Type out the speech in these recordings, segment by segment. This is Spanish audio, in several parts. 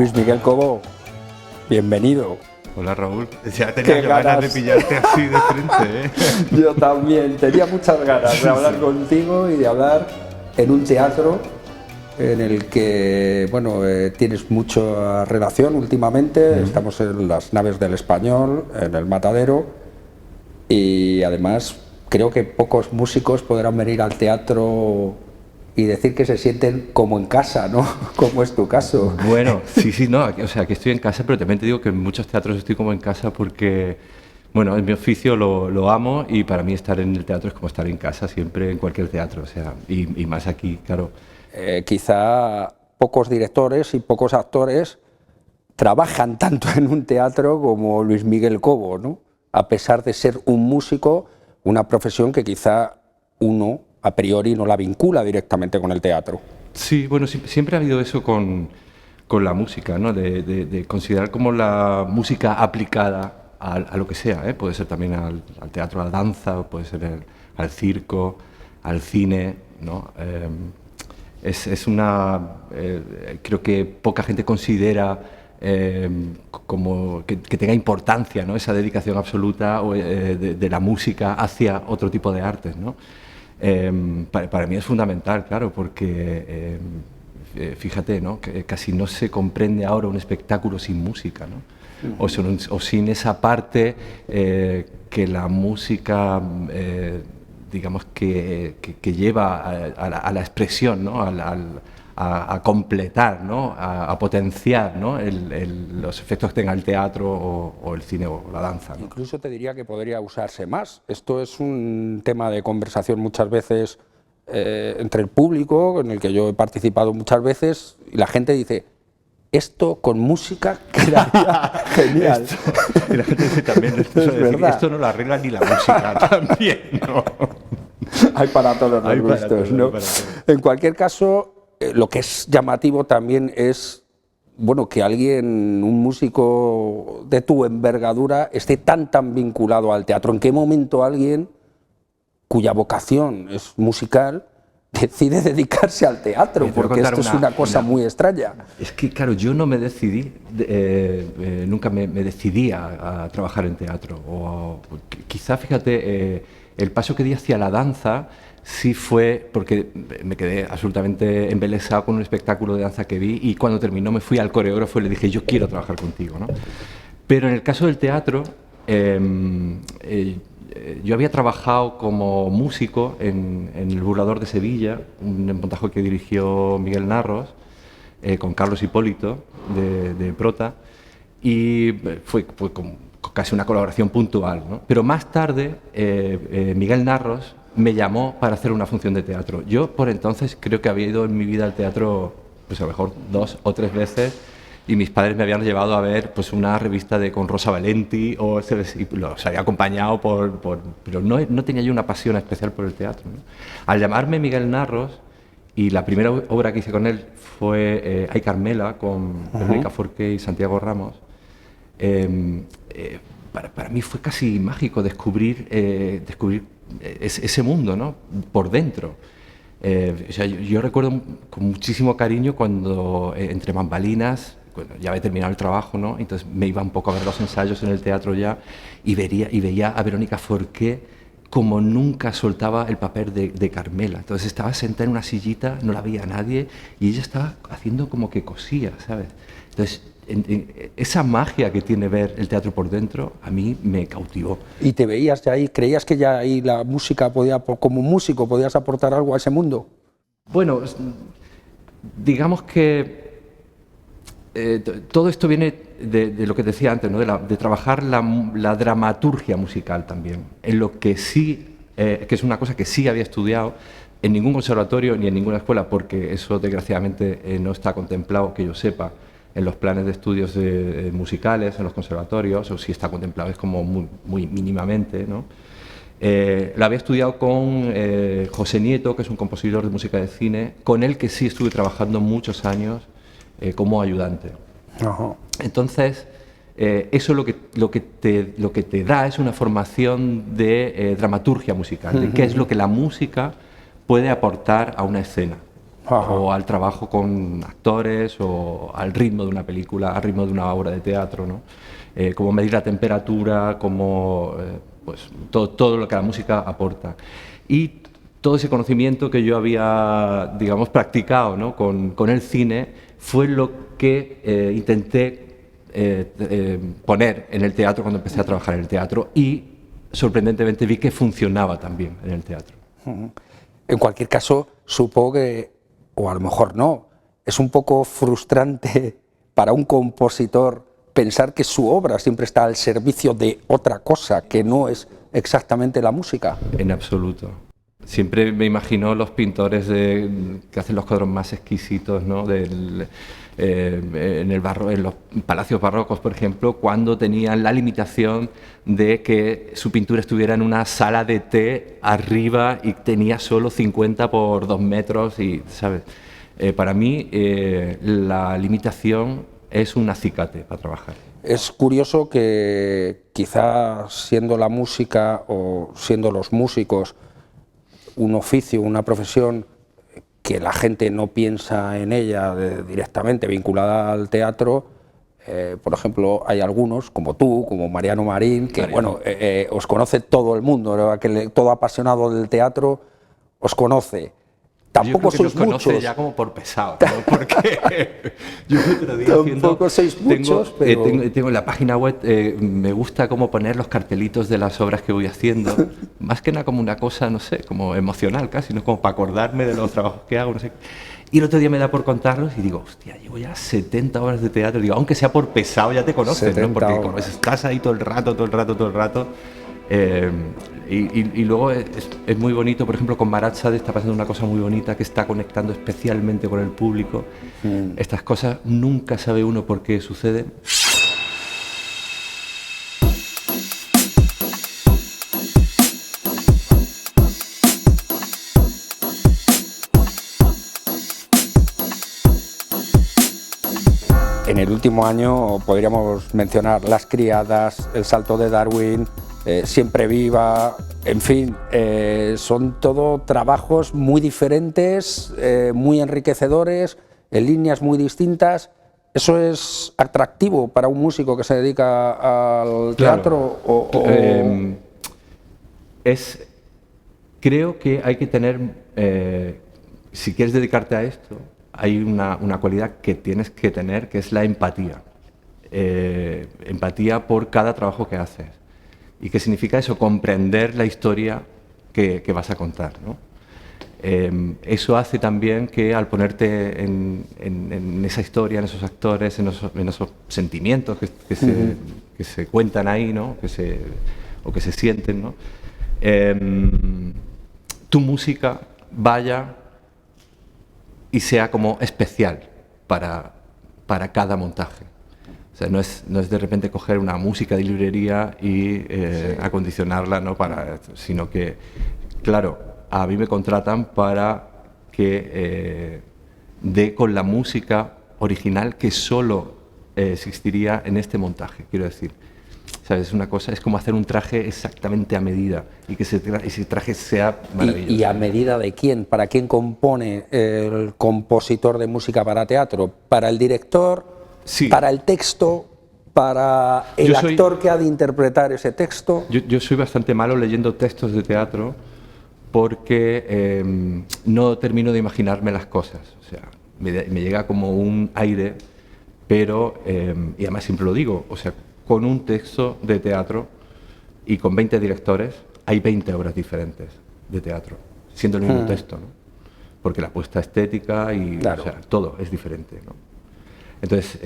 Luis Miguel Cobo, bienvenido. Hola Raúl, ya tenía ganas de pillarte así de frente, ¿eh? Yo también, tenía muchas ganas de hablar contigo y de hablar en un teatro en el que, bueno, tienes mucha relación últimamente. Estamos en las naves del Español, en el Matadero, y además creo que pocos músicos podrán venir al teatro y decir que se sienten como en casa, ¿no? Como es tu caso. Bueno, sí, no, o sea, que estoy en casa, pero también te digo que en muchos teatros estoy como en casa porque, bueno, en mi oficio lo amo y para mí estar en el teatro es como estar en casa siempre, en cualquier teatro, o sea, y más aquí, claro. Quizá pocos directores y pocos actores trabajan tanto en un teatro como Luis Miguel Cobo, ¿no? A pesar de ser un músico, una profesión que quizá uno a priori no la vincula directamente con el teatro. Sí, bueno, siempre ha habido eso con la música, ¿no? De considerar como la música aplicada a lo que sea, ¿eh? Puede ser también al teatro, a la danza, puede ser al circo, al cine, ¿no? Es una... creo que poca gente considera como que tenga importancia, ¿no? Esa dedicación absoluta de la música hacia otro tipo de artes, ¿no? Para mí es fundamental, claro, porque fíjate, ¿no? Que casi no se comprende ahora un espectáculo sin música, ¿no? O sin esa parte que la música, digamos, que lleva a la expresión, ¿no? A completar, ¿no? A potenciar, ¿no? los efectos que tenga el teatro o el cine o la danza, ¿no? Incluso te diría que podría usarse más. Esto es un tema de conversación muchas veces entre el público, en el que yo he participado muchas veces, y la gente dice: esto con música quedaría genial. Y la gente dice también, esto no lo arregla ni la música, también, ¿no? Hay para todos los gustos, ¿no? En cualquier caso, lo que es llamativo también es, bueno, que alguien, un músico de tu envergadura, esté tan vinculado al teatro. ¿En qué momento alguien cuya vocación es musical decide dedicarse al teatro? Porque esto es una cosa muy extraña. Es que, claro, yo no me decidí, nunca me decidí a trabajar en teatro. Quizá, fíjate, el paso que di hacia la danza sí fue porque me quedé absolutamente embelesado con un espectáculo de danza que vi, y cuando terminó me fui al coreógrafo y le dije: yo quiero trabajar contigo, ¿no? Pero en el caso del teatro, yo había trabajado como músico en El Burlador de Sevilla, un montaje que dirigió Miguel Narros, con Carlos Hipólito de Prota, y fue como casi una colaboración puntual, ¿no? Pero más tarde Miguel Narros me llamó para hacer una función de teatro. Yo por entonces creo que había ido en mi vida al teatro pues a lo mejor 2 o 3 veces, y mis padres me habían llevado a ver pues una revista con Rosa Valenti, y los había acompañado pero no tenía yo una pasión especial por el teatro, ¿no? Al llamarme Miguel Narros, y la primera obra que hice con él fue Ay Carmela, con Verónica Forqué y Santiago Ramos, para mí fue casi mágico descubrir ese mundo, ¿no? Por dentro. O sea, yo recuerdo con muchísimo cariño cuando entre bambalinas, bueno, ya había terminado el trabajo, ¿no? Entonces me iba un poco a ver los ensayos en el teatro ya, y veía a Verónica Forqué como nunca soltaba el papel de Carmela. Entonces estaba sentada en una sillita, no la veía a nadie, y ella estaba haciendo como que cosía, ¿sabes? Entonces esa magia que tiene ver el teatro por dentro a mí me cautivó. ¿Y te veías ya ahí? ¿Creías que ya ahí la música podía, como músico, podías aportar algo a ese mundo? Bueno, digamos que todo esto viene de lo que decía antes, ¿no? de trabajar la dramaturgia musical también, en lo que sí, que es una cosa que sí había estudiado en ningún conservatorio ni en ninguna escuela, porque eso desgraciadamente no está contemplado, que yo sepa, en los planes de estudios musicales, en los conservatorios, o si está contemplado es como muy mínimamente, ¿no? La había estudiado con José Nieto, que es un compositor de música de cine, con el que sí estuve trabajando muchos años como ayudante. Entonces, eso lo que te da es una formación de dramaturgia musical, de qué es lo que la música puede aportar a una escena. Ajá. o al trabajo con actores, o al ritmo de una película, al ritmo de una obra de teatro, ¿no? Cómo medir la temperatura, cómo, pues, todo lo que la música aporta. Y todo ese conocimiento que yo había, digamos, practicado, ¿no?, con el cine, fue lo que intenté poner en el teatro cuando empecé a trabajar en el teatro, y sorprendentemente vi que funcionaba también en el teatro. En cualquier caso, supongo que, o a lo mejor no, es un poco frustrante para un compositor pensar que su obra siempre está al servicio de otra cosa que no es exactamente la música. En absoluto. Siempre me imagino los pintores que hacen los cuadros más exquisitos, ¿no?, en los palacios barrocos, por ejemplo, cuando tenían la limitación de que su pintura estuviera en una sala de té arriba y tenía solo 50 por 2 metros, y, ¿sabes? Para mí la limitación es un acicate para trabajar. Es curioso que quizás siendo la música o siendo los músicos un oficio, una profesión que la gente no piensa en ella directamente vinculada al teatro, por ejemplo, hay algunos, como tú, como Mariano Marín, que bueno, os conoce todo el mundo, ¿no? Todo apasionado del teatro os conoce. Tampoco sois nos muchos. Conoce ya como por pesado, ¿no? Porque yo el otro día Tampoco sois muchos, pero tengo en la página web, me gusta como poner los cartelitos de las obras que voy haciendo, más que nada como una cosa, no sé, como emocional casi, no como para acordarme de los trabajos que hago, no sé. Y el otro día me da por contarlos y digo, hostia, llevo ya 70 horas de teatro. Digo, aunque sea por pesado, ya te conoces, ¿no? Porque como estás ahí todo el rato. Y luego es muy bonito, por ejemplo, con Marat Sade está pasando una cosa muy bonita, que está conectando especialmente con el público. Estas cosas nunca sabe uno por qué suceden. En el último año podríamos mencionar Las Criadas, El Salto de Darwin, Siempre Viva, en fin, son todo trabajos muy diferentes, muy enriquecedores, en líneas muy distintas. ¿Eso es atractivo para un músico que se dedica al teatro? Creo que hay que tener, si quieres dedicarte a esto, hay una cualidad que tienes que tener, que es la empatía. Empatía por cada trabajo que haces. ¿Y qué significa eso? Comprender la historia que vas a contar, ¿no? Eso hace también que al ponerte en esa historia, en esos actores, en esos sentimientos que se cuentan ahí, ¿no?, o que se sienten, ¿no?, tu música vaya y sea como especial para cada montaje. O sea, no es de repente coger una música de librería y acondicionarla, ¿no?, sino que, claro, a mí me contratan para que dé con la música original que solo existiría en este montaje, quiero decir. ¿Sabes? Una cosa, es como hacer un traje exactamente a medida y que ese traje sea maravilloso. ¿Y a medida de quién? ¿Para quién compone el compositor de música para teatro? ¿Para el director? Sí. ¿Para el texto? ¿Para el actor que ha de interpretar ese texto? Yo soy bastante malo leyendo textos de teatro porque no termino de imaginarme las cosas. O sea, me llega como un aire, pero, y además siempre lo digo, o sea, con un texto de teatro y con 20 directores hay 20 obras diferentes de teatro, siendo el mismo texto, ¿no? Porque la puesta estética y claro, o sea, todo es diferente, ¿no? Entonces,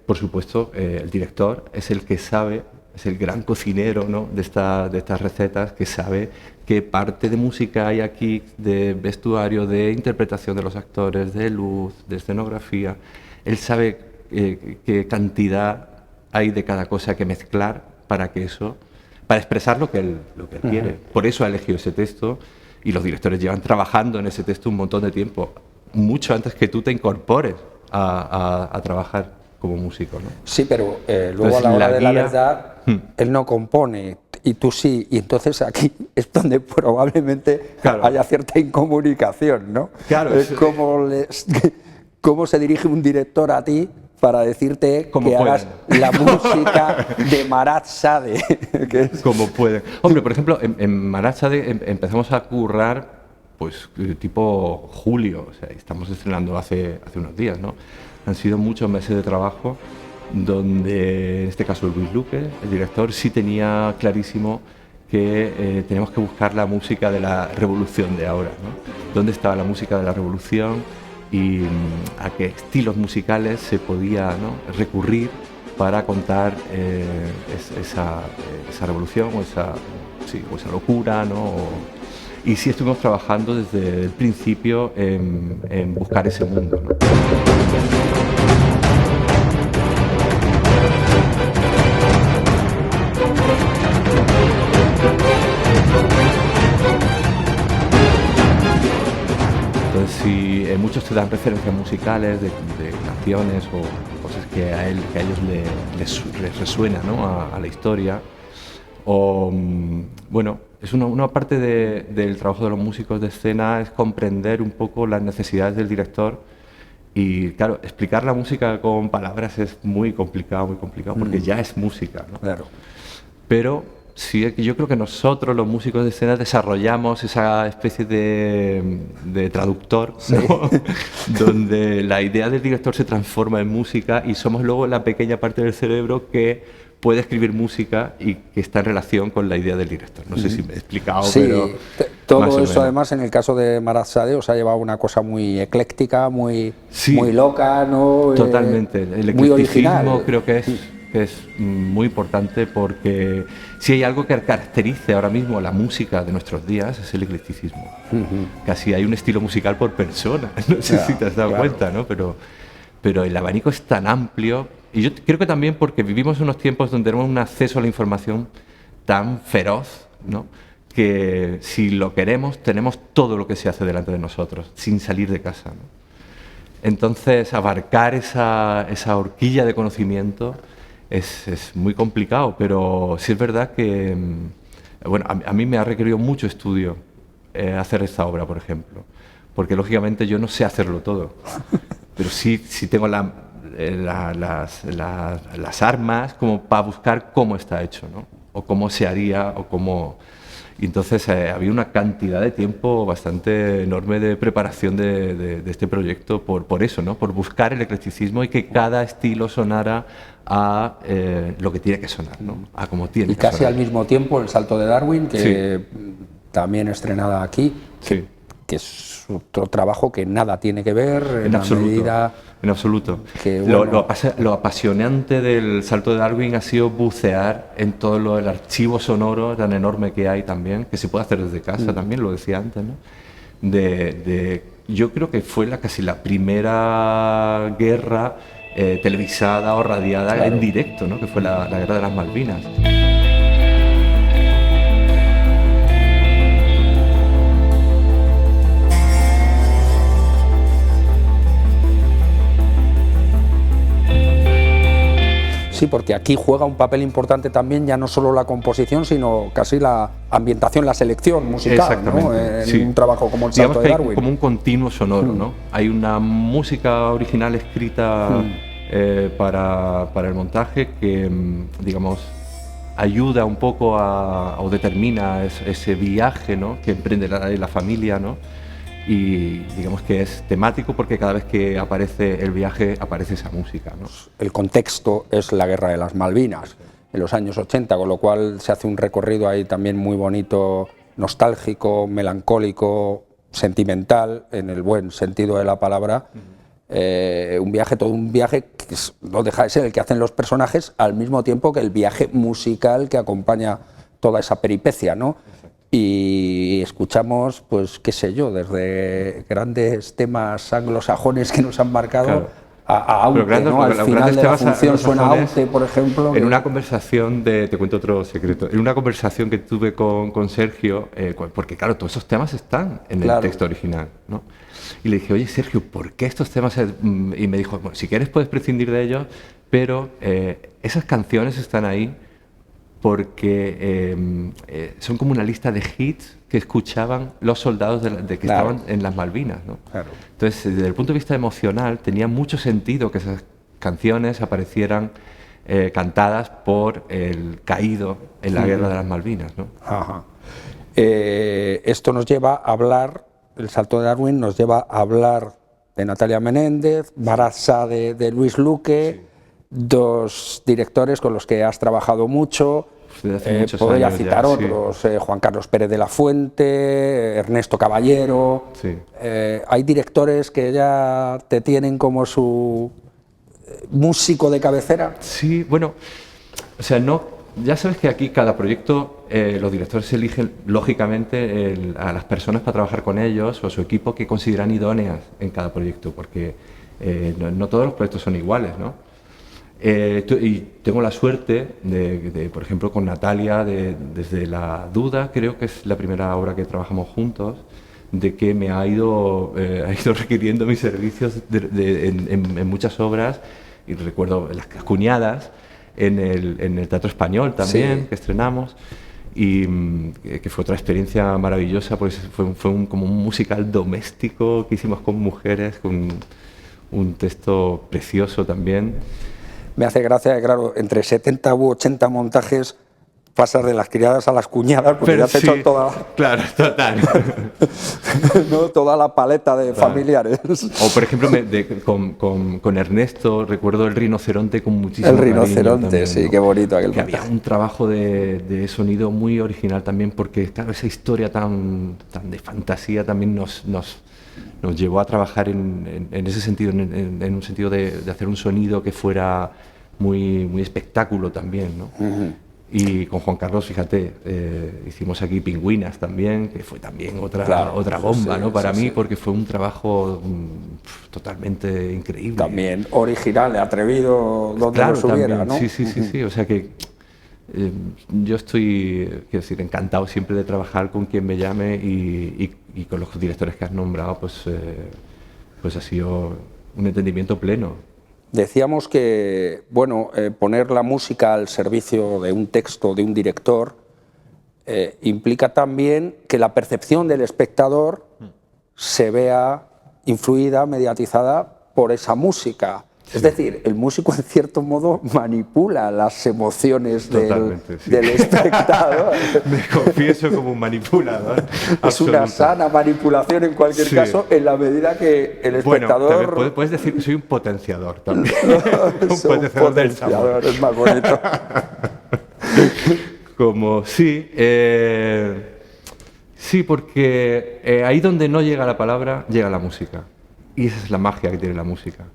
por supuesto, el director es el que sabe, es el gran cocinero, ¿no?, de estas recetas, que sabe qué parte de música hay aquí, de vestuario, de interpretación de los actores, de luz, de escenografía. Él sabe qué cantidad hay de cada cosa que mezclar para expresar lo que él quiere. Por eso ha elegido ese texto, y los directores llevan trabajando en ese texto un montón de tiempo, mucho antes que tú te incorpores a trabajar como músico, ¿no? Sí, pero luego a la hora de la verdad, él no compone, y tú sí, y entonces aquí es donde probablemente Claro. haya cierta incomunicación, ¿no? Claro, ¿Cómo se dirige un director a ti para decirte Como que hagas pueden. la música de Marat Sade? Como pueden. Hombre, por ejemplo, en Marat Sade empezamos a currar pues tipo julio, o sea, estamos estrenando hace unos días, ¿no? Han sido muchos meses de trabajo donde, en este caso, Luis Luque, el director, sí tenía clarísimo que teníamos que buscar la música de la revolución de ahora, ¿no? ¿Dónde estaba la música de la revolución y a qué estilos musicales se podía, ¿no?, recurrir para contar esa revolución o esa locura, ¿no? Y sí estuvimos trabajando desde el principio en buscar ese mundo, ¿no? Entonces, si muchos te dan referencias musicales de canciones o cosas que a ellos les resuena, ¿no?, a la historia, o bueno, es una parte del trabajo de los músicos de escena, es comprender un poco las necesidades del director. Y claro, explicar la música con palabras es muy complicado, porque ya es música, ¿no? Claro. Pero sí, yo creo que nosotros, los músicos de escena, desarrollamos esa especie de traductor, ¿no? Donde la idea del director se transforma en música y somos luego la pequeña parte del cerebro que puede escribir música y que está en relación con la idea del director. No sé si me he explicado, Sí, pero todo eso además en el caso de Marat Sade os ha llevado una cosa muy ecléctica, muy loca, ¿no? Totalmente. El muy eclecticismo original. creo que es muy importante, porque si hay algo que caracterice ahora mismo a la música de nuestros días es el eclecticismo. Casi hay un estilo musical por persona, no sé si te has dado cuenta, ¿no? Pero el abanico es tan amplio, y yo creo que también porque vivimos unos tiempos donde tenemos un acceso a la información tan feroz, ¿no?, que si lo queremos tenemos todo lo que se hace delante de nosotros sin salir de casa, ¿no? Entonces abarcar esa horquilla de conocimiento es muy complicado, pero sí es verdad que bueno, a mí me ha requerido mucho estudio hacer esta obra, por ejemplo, porque lógicamente yo no sé hacerlo todo, pero sí tengo las armas como para buscar cómo está hecho, ¿no?, o cómo se haría, o cómo. Y entonces había una cantidad de tiempo bastante enorme de preparación de este proyecto por eso, ¿no?, por buscar el eclecticismo y que cada estilo sonara a lo que tiene que sonar, ¿no?, a como tiene y que casi sonar. al mismo tiempo El salto de Darwin, que también estrenada aquí, que es otro trabajo que nada tiene que ver en absoluto, medida en absoluto. Que, bueno, lo apasionante del salto de Darwin ha sido bucear en todo el archivo sonoro tan enorme que hay también, que se puede hacer desde casa también, lo decía antes, ¿no? Yo creo que fue casi la primera guerra televisada o radiada en directo, ¿no?, que fue la Guerra de las Malvinas. Sí, porque aquí juega un papel importante también, ya no solo la composición, sino casi la ambientación, la selección musical, ¿no?, en un trabajo como El salto de Darwin. Hay como un continuo sonoro, ¿no? Hay una música original escrita para el montaje que, digamos, ayuda un poco o determina ese viaje, ¿no?, que emprende la familia, ¿no? Y digamos que es temático porque cada vez que aparece el viaje aparece esa música, ¿no? El contexto es la Guerra de las Malvinas en los años 80, con lo cual se hace un recorrido ahí también muy bonito, nostálgico, melancólico, sentimental, en el buen sentido de la palabra. Todo un viaje que no deja de ser el que hacen los personajes, al mismo tiempo que el viaje musical que acompaña toda esa peripecia, ¿no? Y escuchamos, pues qué sé yo, desde grandes temas anglosajones que nos han marcado a Aute, ¿no? Al final de la función suena Aute, por ejemplo. En una conversación te cuento otro secreto, en una conversación que tuve con Sergio, porque claro, todos esos temas están en el texto original, ¿no? Y le dije, oye Sergio, ¿por qué estos temas? Y me dijo, bueno, si quieres puedes prescindir de ellos, pero esas canciones están ahí porque son como una lista de hits que escuchaban los soldados que Claro. estaban en las Malvinas, ¿no? Claro. Entonces, desde el punto de vista emocional, tenía mucho sentido que esas canciones aparecieran cantadas por el caído en la guerra de las Malvinas, ¿no? Ajá. Esto nos lleva a hablar, el salto de Darwin nos lleva a hablar de Natalia Menéndez, Barasa de Luis Luque, dos directores con los que has trabajado mucho. Desde hace muchos Podría años citar ya, sí. otros, Juan Carlos Pérez de la Fuente, Ernesto Caballero. Sí. Hay directores que ya te tienen como su músico de cabecera. Sí, bueno, o sea, no, ya sabes que aquí cada proyecto los directores eligen lógicamente a las personas para trabajar con ellos o a su equipo que consideran idóneas en cada proyecto, porque no todos los proyectos son iguales, ¿no? Y tengo la suerte por ejemplo, con Natalia, desde La Duda, creo que es la primera obra que trabajamos juntos, de que me ha ido requiriendo mis servicios en muchas obras, y recuerdo Las Cuñadas, en el Teatro Español también, Sí. que estrenamos, y que fue otra experiencia maravillosa, porque fue como un musical doméstico que hicimos con mujeres, con un texto precioso también. Me hace gracia que, claro, entre 70 u 80 montajes pasas de Las Criadas a Las Cuñadas, porque ya has hecho Claro, total. ¿no? Toda la paleta de familiares. O, por ejemplo, con Ernesto, recuerdo El Rinoceronte con muchísimo El cariño Rinoceronte, también, sí, ¿no? qué bonito aquel Que había montaje. un trabajo de sonido muy original también, porque, claro, esa historia tan de fantasía también nos llevó a trabajar en ese sentido, en un sentido de hacer un sonido que fuera muy espectáculo también, ¿no? Y con Juan Carlos, fíjate, hicimos aquí Pingüinas también, que fue también otra bomba, sí, ¿no? Para sí, mí, sí. porque fue un trabajo totalmente increíble. También original, atrevido, donde Claro, nos hubiera, también. ¿no? Sí. O sea que yo estoy, quiero decir, encantado siempre de trabajar con quien me llame y con los directores que has nombrado, pues ha sido un entendimiento pleno. Decíamos que, bueno, poner la música al servicio de un texto, de un director, implica también que la percepción del espectador se vea influida, mediatizada por esa música. Sí. Es decir, el músico en cierto modo manipula las emociones Totalmente, sí. del espectador. Me confieso como un manipulador. Es una absoluto. sana manipulación en cualquier Sí. caso, en la medida que el espectador... Bueno, también puedes decir que soy un potenciador también. un Es un potenciador del sabor. potenciador, es más bonito. Como sí, porque ahí donde no llega la palabra, llega la música. Y esa es la magia que tiene la música.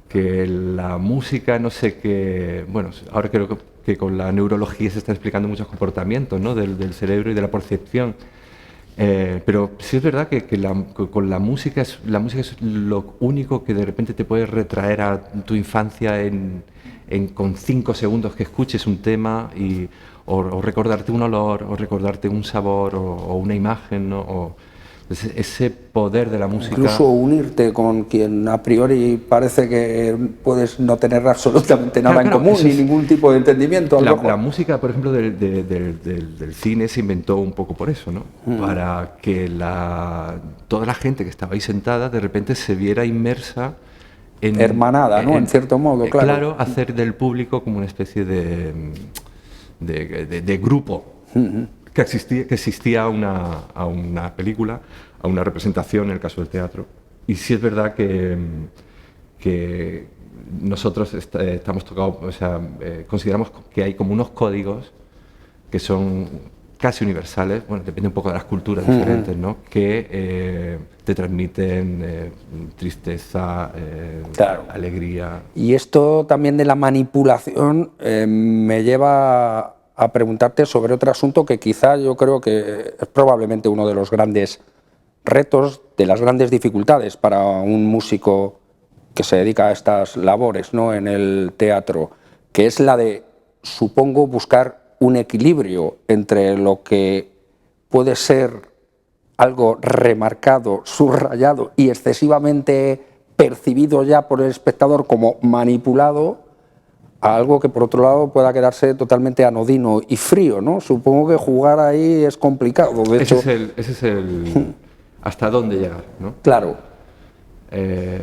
Que la música, no sé qué... Bueno, ahora creo que con la neurología se están explicando muchos comportamientos, ¿no? del cerebro y de la percepción. Pero sí es verdad que con la música es lo único que de repente te puede retraer a tu infancia con 5 segundos que escuches un tema o recordarte un olor, o recordarte un sabor, o una imagen, ¿no? Ese poder de la música. Incluso unirte con quien a priori parece que puedes no tener absolutamente nada en común, ni ningún tipo de entendimiento. La música, por ejemplo, del cine se inventó un poco por eso, ¿no? Para que toda la gente que estaba ahí sentada de repente se viera inmersa hermanada, ¿no? En cierto modo, claro. Claro, hacer del público como una especie de grupo. Que existía a una película, a una representación, en el caso del teatro. Y sí es verdad que nosotros estamos tocados, o sea, consideramos que hay como unos códigos que son casi universales, bueno, depende un poco de las culturas diferentes, ¿no? Que te transmiten tristeza, claro, alegría. Y esto también de la manipulación me lleva a preguntarte sobre otro asunto que quizá yo creo que es probablemente uno de los grandes retos, de las grandes dificultades para un músico que se dedica a estas labores, ¿no? En el teatro, que es la de, supongo, buscar un equilibrio entre lo que puede ser algo remarcado, subrayado y excesivamente percibido ya por el espectador como manipulado, a algo que por otro lado pueda quedarse totalmente anodino y frío, ¿no? Supongo que jugar ahí es complicado. De hecho, ese es el hasta dónde llegar, ¿no? Claro.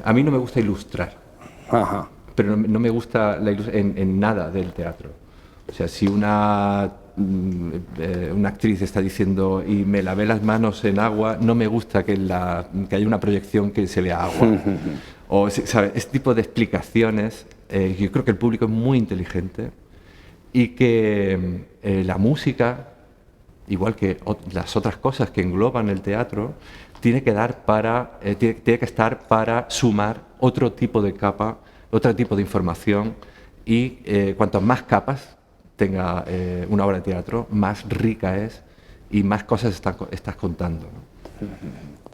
A mí no me gusta ilustrar, Ajá. pero no me gusta en nada del teatro. O sea, si una actriz está diciendo y me lavé las manos en agua, no me gusta que haya una proyección que se vea agua. O, ¿sabes? Este tipo de explicaciones, yo creo que el público es muy inteligente y que la música, igual que las otras cosas que engloban el teatro, tiene que estar para sumar otro tipo de capa, otro tipo de información, y cuantas más capas tenga una obra de teatro, más rica es y más cosas estás contando, ¿no?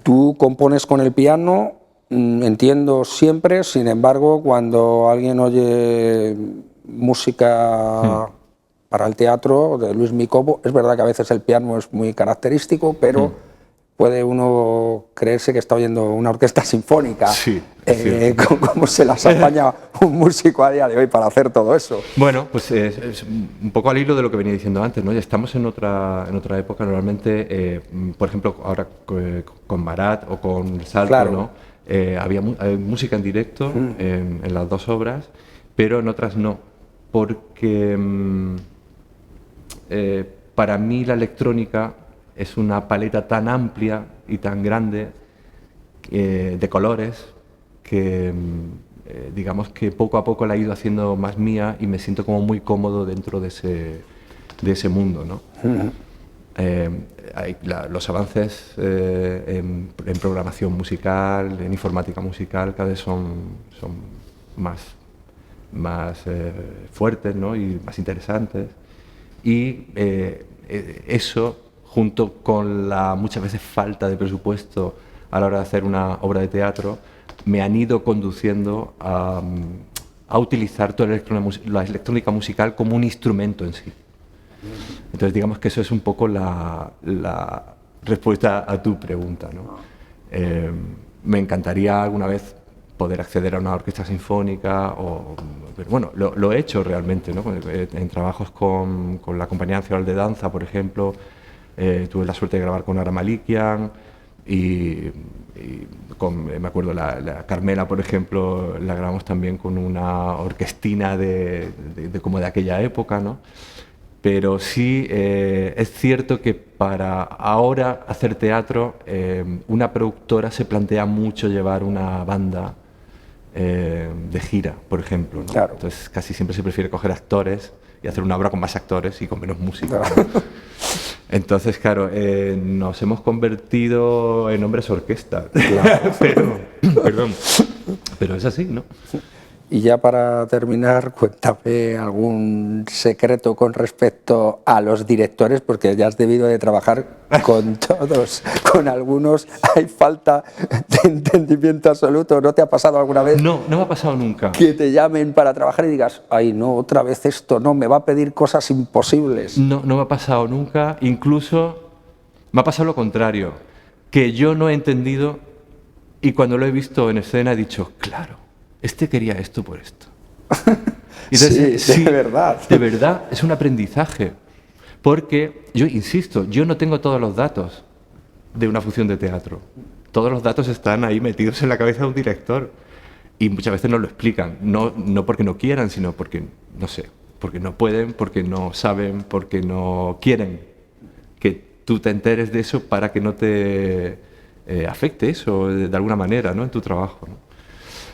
Tú compones con el piano, entiendo siempre, sin embargo, cuando alguien oye música para el teatro de Luis Micó, es verdad que a veces el piano es muy característico, pero puede uno creerse que está oyendo una orquesta sinfónica. Sí, ¿Cómo se las apaña un músico a día de hoy para hacer todo eso? Bueno, pues es un poco al hilo de lo que venía diciendo antes, ¿no? Ya estamos en otra época. Normalmente, por ejemplo, ahora con Marat o con Salto, Claro. ¿no? Hay música en directo en las dos obras, pero en otras no, porque para mí la electrónica es una paleta tan amplia y tan grande de colores que digamos que poco a poco la he ido haciendo más mía y me siento como muy cómodo dentro de ese mundo, ¿no? Los avances en programación musical, en informática musical, cada vez son más fuertes, ¿no? Y más interesantes, y eso, junto con la muchas veces falta de presupuesto a la hora de hacer una obra de teatro, me han ido conduciendo a utilizar toda la electrónica musical como un instrumento en sí. Entonces digamos que eso es un poco la respuesta a tu pregunta, ¿no? Me encantaría alguna vez poder acceder a una orquesta sinfónica, pero bueno, lo he hecho realmente, ¿no? En trabajos con la Compañía Nacional de Danza, por ejemplo, tuve la suerte de grabar con Ara Malikian y me acuerdo la Carmela, por ejemplo, la grabamos también con una orquestina como de aquella época, ¿no? Pero sí es cierto que para ahora hacer teatro, una productora se plantea mucho llevar una banda de gira, por ejemplo, ¿no? Claro. Entonces casi siempre se prefiere coger actores y hacer una obra con más actores y con menos música, Claro. ¿no? Entonces, claro, nos hemos convertido en hombres orquesta. Claro. Pero es así, ¿no? Y ya para terminar, cuéntame algún secreto con respecto a los directores, porque ya has debido de trabajar con todos, con algunos hay falta de entendimiento absoluto. ¿No te ha pasado alguna vez? No, no me ha pasado nunca. Que te llamen para trabajar y digas, ay no, otra vez esto, no, me va a pedir cosas imposibles. No, no me ha pasado nunca, incluso me ha pasado lo contrario, que yo no he entendido y cuando lo he visto en escena he dicho, claro, este quería esto por esto. Entonces, sí, de verdad. De verdad, es un aprendizaje. Porque, yo insisto, yo no tengo todos los datos de una función de teatro. Todos los datos están ahí metidos en la cabeza de un director. Y muchas veces no lo explican. No porque no quieran, sino porque, no sé, porque no pueden, porque no saben, porque no quieren que tú te enteres de eso para que no te afecte eso de alguna manera, ¿no? En tu trabajo, ¿no?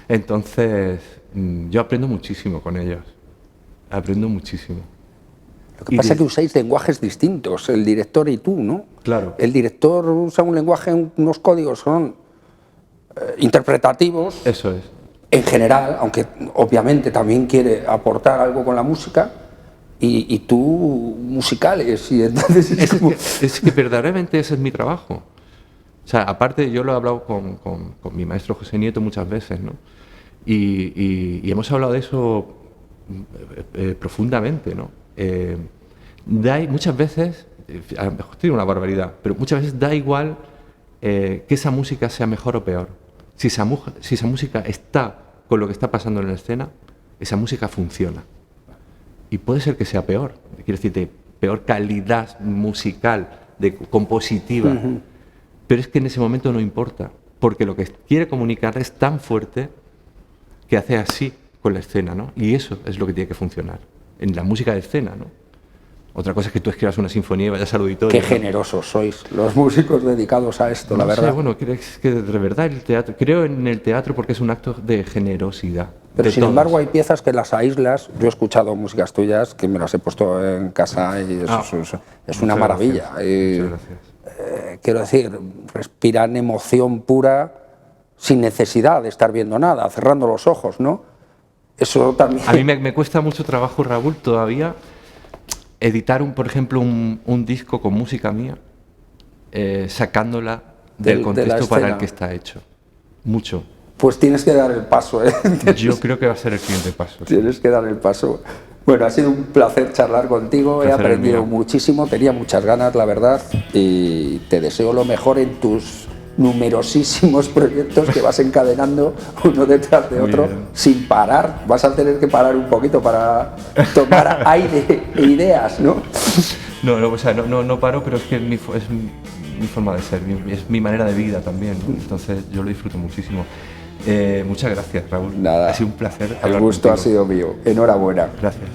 Entonces, yo aprendo muchísimo con ellos. Aprendo muchísimo. Lo que pasa es que usáis lenguajes distintos, el director y tú, ¿no? Claro. El director usa un lenguaje, unos códigos son interpretativos. Eso es. En general, aunque obviamente también quiere aportar algo con la música, y tú musicales. Y entonces es que verdaderamente ese es mi trabajo. O sea, aparte yo lo he hablado con mi maestro José Nieto muchas veces, ¿no? Y hemos hablado de eso profundamente, ¿no? Muchas veces, a lo mejor estoy una barbaridad, pero muchas veces da igual que esa música sea mejor o peor. Si esa música está con lo que está pasando en la escena, esa música funciona. y puede ser que sea peor, quiero decir, de peor calidad musical, compositiva, pero es que en ese momento no importa, porque lo que quiere comunicar es tan fuerte que hace así con la escena, ¿no? Y eso es lo que tiene que funcionar en la música de escena, ¿no? Otra cosa es que tú escribas una sinfonía y vayas al auditorio. Qué generosos sois los músicos dedicados a esto, la verdad. Sé, bueno, es que de verdad el teatro, creo en el teatro porque es un acto de generosidad. Pero sin embargo hay piezas que las aíslas. Yo he escuchado músicas tuyas que me las he puesto en casa y es una maravilla. Muchas gracias. Quiero decir, respiran emoción pura sin necesidad de estar viendo nada, cerrando los ojos, ¿no? Eso también... A mí me cuesta mucho trabajo, Raúl, todavía editar, por ejemplo, un disco con música mía, sacándola del contexto para el que está hecho. Mucho. Pues tienes que dar el paso, ¿eh? Yo creo que va a ser el siguiente paso. Tienes que dar el paso. Bueno, ha sido un placer charlar contigo, he aprendido muchísimo, tenía muchas ganas, la verdad, y te deseo lo mejor en tus numerosísimos proyectos que vas encadenando uno detrás de otro sin parar. Vas a tener que parar un poquito para tomar aire e ideas, ¿no? No, o sea, no paro, pero es que es mi forma de ser, es mi manera de vida también, ¿no? Entonces yo lo disfruto muchísimo. Muchas gracias, Raúl. Nada, ha sido un placer. El gusto ha sido mío. Enhorabuena. Gracias.